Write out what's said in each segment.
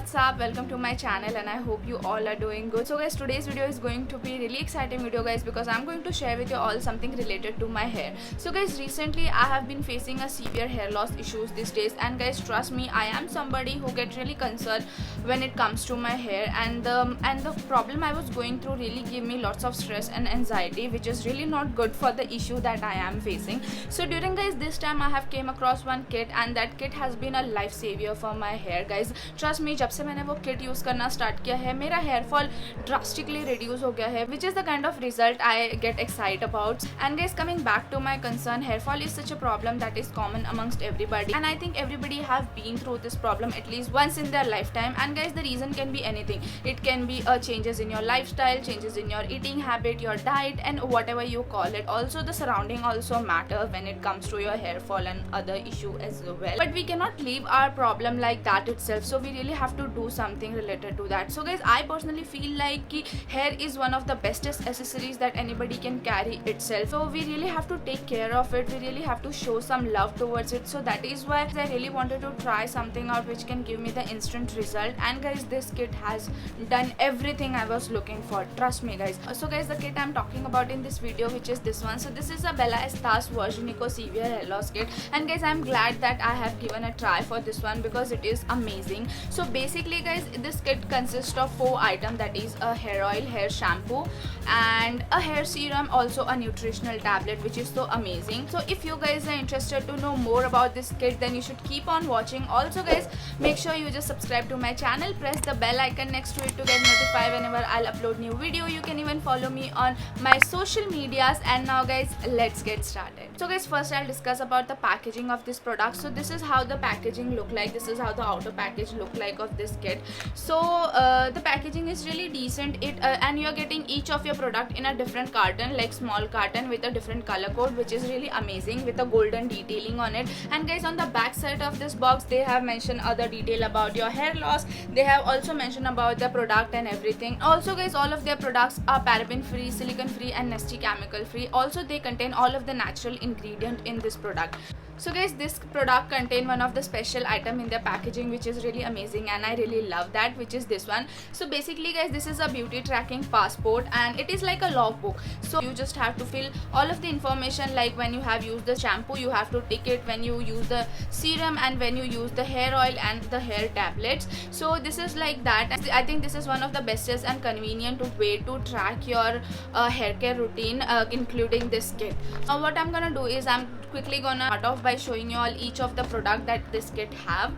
what's up, welcome to my channel and I hope you all are doing good. So guys, today's video is going to be really exciting video guys, because I'm going to share with you all something related to my hair. So guys, recently I have been facing a severe hair loss issues these days, and guys, trust me, I am somebody who get really concerned when it comes to my hair, and the problem I was going through really gave me lots of stress and anxiety, which is really not good for the issue that I am facing. So during guys this time I have came across one kit, and that kit has been a life savior for my hair guys. Trust me, जब से मैंने वो kit use करना start किया है, मेरा hair fall drastically reduce हो गया है, which is the kind of result I get excited about. And guys, coming back to my concern, hair fall is such a problem that is common amongst everybody, and I think everybody have been through this problem at least once in their lifetime. And guys, the reason can be anything. It can be changes in your lifestyle, changes in your eating habit, your diet, and whatever you call it. Also the surrounding also matter when it comes to your hair fall and other issue as well. But we cannot leave our problem like that itself, so we really have to do something related to that. So guys, I personally feel like hair is one of the bestest accessories that anybody can carry itself, so we really have to take care of it, we really have to show some love towards it. So that is why I really wanted to try something out which can give me the instant result. And guys, this kit has done everything I was looking for, trust me guys. So guys, the kit I'm talking about in this video, which is this one. So this is a Bella Estas Virginico Severe Hair Loss Kit, and guys, I'm glad that I have given a try for this one because it is amazing. So basically guys, this kit consists of 4 items, that is a hair oil, hair shampoo, and a hair serum, also a nutritional tablet, which is so amazing. So if you guys are interested to know more about this kit, then you should keep on watching. Also guys, make sure you just subscribe to my channel, press the bell icon next to it to get notified whenever I'll upload new video. You can even follow me on my social medias. And now guys, let's get started. So guys, first I'll discuss about the packaging of this product. So this is how the packaging look like, this is how the outer package look like of this kit. So the packaging is really decent, and you're getting each of your product in a different carton, like small carton with a different color code, which is really amazing, with a golden detailing on it. And guys, on the back side of this box, they have mentioned other detail about your hair loss. They have also mentioned about the product and everything. Also guys, all of their products are paraben free, silicone free, and nasty chemical free. Also they contain all of the natural ingredient in this product. So guys, this product contain one of the special item in their packaging, which is really amazing, and I really love that, which is this one. So basically guys, this is a beauty tracking passport, and it is like a logbook. So you just have to fill all of the information, like when you have used the shampoo you have to tick it, when you use the serum, and when you use the hair oil and the hair tablets. So this is like that, and I think this is one of the bestest and convenient way to track your hair care routine, including this kit. Now what I'm gonna do is I'm quickly gonna start off by showing you all each of the product that this kit have.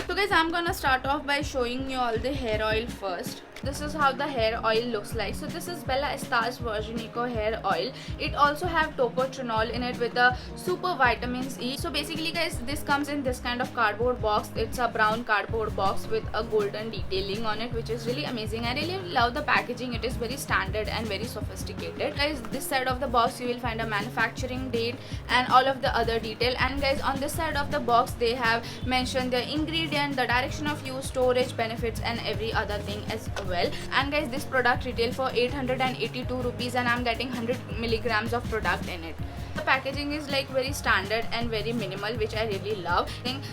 So guys, I'm gonna start off by showing you all the hair oil first. This is how the hair oil looks like. So this is Bella Estas Virginico hair oil. It also have tocotrienol in it with a super vitamins E. So basically guys, this comes in this kind of cardboard box. It's a brown cardboard box with a golden detailing on it, which is really amazing. I really love the packaging. It is very standard and very sophisticated. Guys, this side of the box you will find a manufacturing date and all of the other detail. And guys, on this side of the box they have mentioned the ingredient, the direction of use, storage, benefits, and every other thing as well. And guys, this product retail for 882 rupees, and I'm getting 100 milligrams of product in it. The packaging is like very standard and very minimal, which I really love.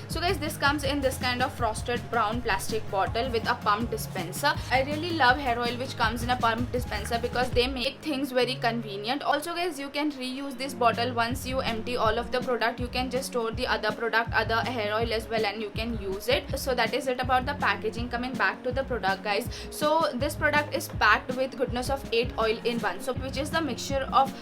So guys, this comes in this kind of frosted brown plastic bottle with a pump dispenser. I really love hair oil which comes in a pump dispenser because they make things very convenient. Also guys, you can reuse this bottle. Once you empty all of the product, you can just store the other product, other hair oil as well, and you can use it. So that is it about the packaging. Coming back to the product guys, so this product is packed with goodness of 8 oil in one, so which is the mixture of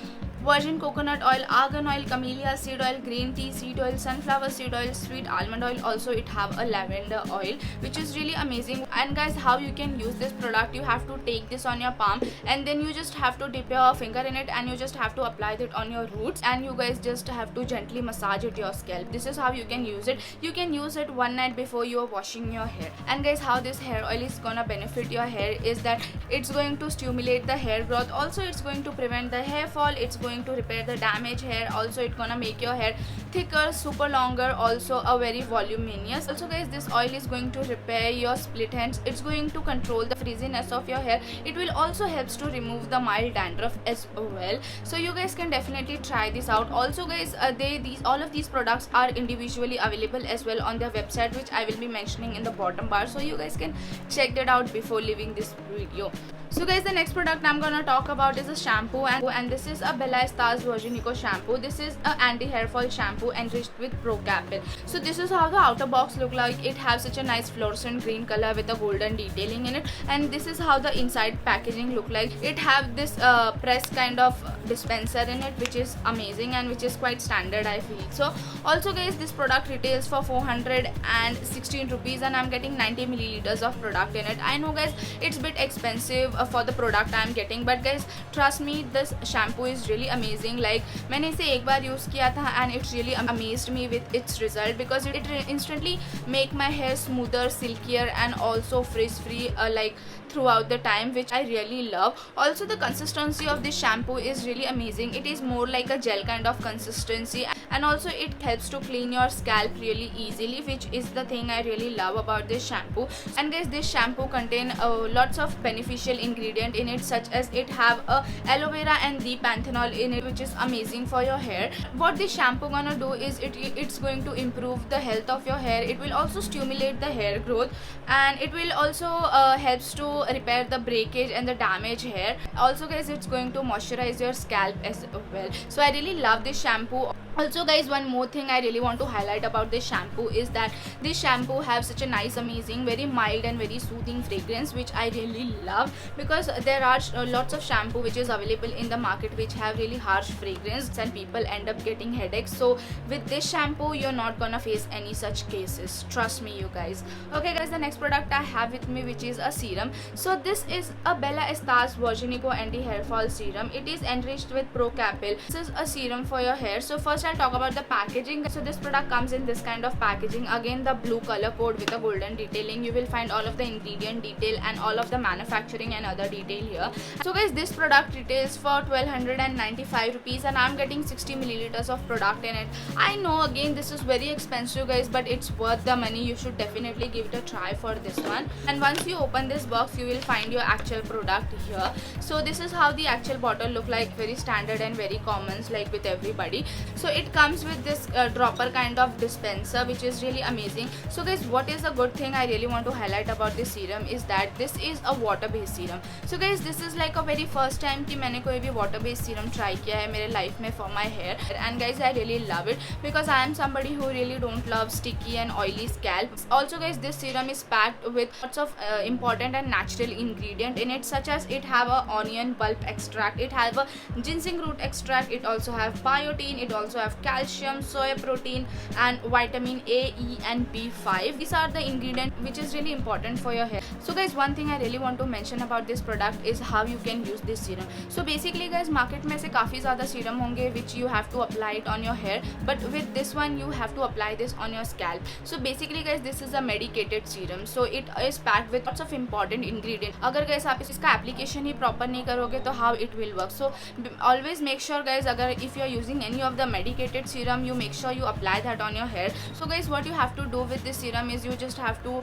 virgin coconut oil, argan oil, camellia seed oil, green tea seed oil, sunflower seed oil, sweet almond oil. Also it have a lavender oil, which is really amazing. And guys, how you can use this product, you have to take this on your palm, and then you just have to dip your finger in it, and you just have to apply it on your roots, and you guys just have to gently massage it your scalp. This is how you can use it. You can use it one night before you are washing your hair. And guys, how this hair oil is gonna benefit your hair is that it's going to stimulate the hair growth. Also it's going to prevent the hair fall. It's going to repair the damaged hair. Also it's gonna make your hair thicker, super longer, also a very voluminous. Also guys, this oil is going to repair your split ends. It's going to control the frizziness of your hair. It will also helps to remove the mild dandruff as well. So you guys can definitely try this out. Also guys, all of these products are individually available as well on their website, which I will be mentioning in the bottom bar, so you guys can check that out before leaving this video. So guys, the next product I'm gonna talk about is a shampoo, and this is a Bella Estars Virginico shampoo. This is a anti-hair fall shampoo enriched with Procapil. So this is how the outer box look like. It has such a nice fluorescent green color with a golden detailing in it, and this is how the inside packaging look like. It have this press kind of dispenser in it, which is amazing and which is quite standard, I feel. So also guys, this product retails for 416 rupees, and I'm getting 90 milliliters of product in it. I know guys, it's a bit expensive for the product I'm getting, but guys trust me, this shampoo is really amazing. Like मैंने इसे एक बार use किया था and it really amazed me with its result, because it instantly make my hair smoother, silkier and also frizz free like throughout the time, which I really love. Also the consistency of this shampoo is really amazing. It is more like a gel kind of consistency, and also it helps to clean your scalp really easily, which is the thing I really love about this shampoo. And guys, this shampoo contain lots of beneficial ingredient in it, such as it have a aloe vera and D-panthenol in it, which is amazing for your hair. What this shampoo gonna do is it's going to improve the health of your hair. It will also stimulate the hair growth, and it will also helps to repair the breakage and the damaged hair. Also guys, it's going to moisturize your scalp as well. So I really love this shampoo. Also guys, one more thing I really want to highlight about this shampoo is that this shampoo have such a nice, amazing, very mild and very soothing fragrance, which I really love, because there are lots of shampoo which is available in the market which have really harsh fragrance and people end up getting headaches. So with this shampoo, you're not gonna face any such cases, trust me you guys. Okay guys, the next product I have with me, which is a serum. So this is a Bella Estars Virginico anti-hair fall serum. It is enriched with Procapil. This is a serum for your hair. So first I'll talk about the packaging. So this product comes in this kind of packaging. Again, the blue color code with a golden detailing. You will find all of the ingredient detail and all of the manufacturing and other detail here. So guys, this product retails for 1295 rupees, and I'm getting 60 milliliters of product in it. I know again this is very expensive guys, but it's worth the money. You should definitely give it a try for this one. And once you open this box, you will find your actual product here. So this is how the actual bottle look like, very standard and very common like with everybody. So it comes with this dropper kind of dispenser, which is really amazing. So guys, what is a good thing I really want to highlight about this serum is that this is a water based serum. So guys, this is like a very first time कि मैंने कोई भी water based serum try किया है मेरे life में for my hair, and guys I really love it, because I am somebody who really don't love sticky and oily scalp. Also guys, this serum is packed with lots of important and natural ingredient in it, such as it have a onion pulp extract, it have a ginseng root extract, it also have biotin, it also have calcium, soy protein and vitamin A, E and B5. These are the ingredients which is really important for your hair. So guys, one thing I really want to mention about this product is how you can use this serum. So basically guys, market में से काफ़ी ज़्यादा serum होंगे which you have to apply it on your hair, but with this one you have to apply this on your scalp. So basically guys, this is a medicated serum, so it is packed with lots of important ingredient. अगर guys आप इसका application ही proper नहीं करोगे तो how it will work? So always make sure guys, अगर if you are using any of the medicated serum, you make sure you apply that on your hair. So guys, what you have to do with this serum is you just have to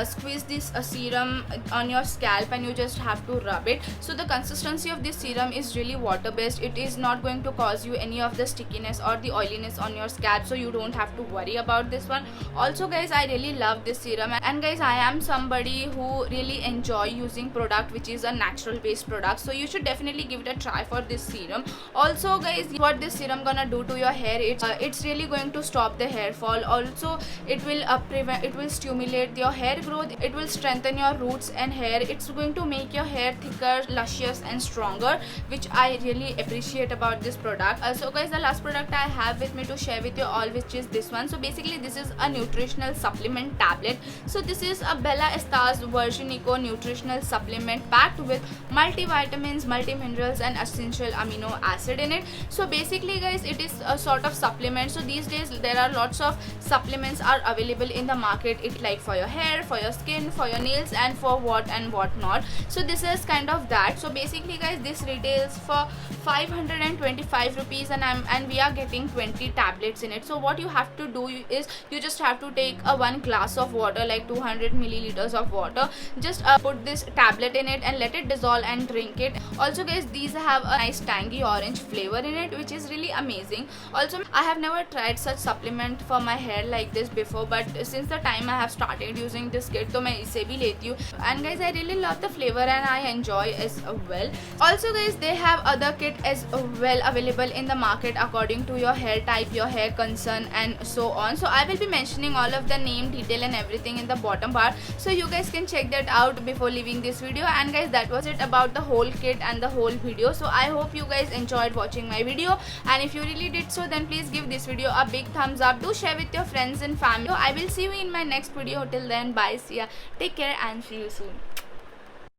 squeeze this serum on your scalp and you just have to rub it. So the consistency of this serum is really water based. It is not going to cause you any of the stickiness or the oiliness on your scalp, so you don't have to worry about this one. Also guys, I really love this serum, and guys, I am somebody who really enjoy using product which is a natural based product, so you should definitely give it a try for this serum. Also guys, what this serum gonna do to your hair, it's really going to stop the hair fall. Also it will stimulate your hair growth, it will strengthen your roots and hair, it's going to make your hair thicker, luscious and stronger, which I really appreciate about this product. So guys, the last product I have with me to share with you all, which is this one. So basically this is a nutritional supplement tablet. So this is a Bella Estars Virginico nutritional supplement packed with multivitamin multivitamins, multiminerals and essential amino acid in it. So basically guys, it is a sort of supplement. So these days there are lots of supplements are available in the market, it like for your hair, for your skin, for your nails and for what and what not. So this is kind of that. So basically guys, this retails for 525 rupees and we are getting 20 tablets in it. So what you have to do is you just have to take a 1 glass of water, like 200 milliliters of water, just put this tablet in it and let it dissolve and drink it. Also guys, these have a nice tangy orange flavor in it, which is really amazing. Also, I have never tried such supplement for my hair like this before, but since the time I have started using this kit, तो मैं इसे भी लेती हूँ. And guys, I really love the flavor and I enjoy as well. Also guys, they have other kit as well available in the market according to your hair type, your hair concern and so on. So I will be mentioning all of the name, detail and everything in the bottom bar, so you guys can check that out before leaving this video. And guys, that was it about the whole kit and the whole video. So I hope you guys enjoyed watching my video, and if you really did so, then please give this video a big thumbs up. Do share with your friends and family. So I will see you in my next video. Till then, bye, see ya, take care and see you soon.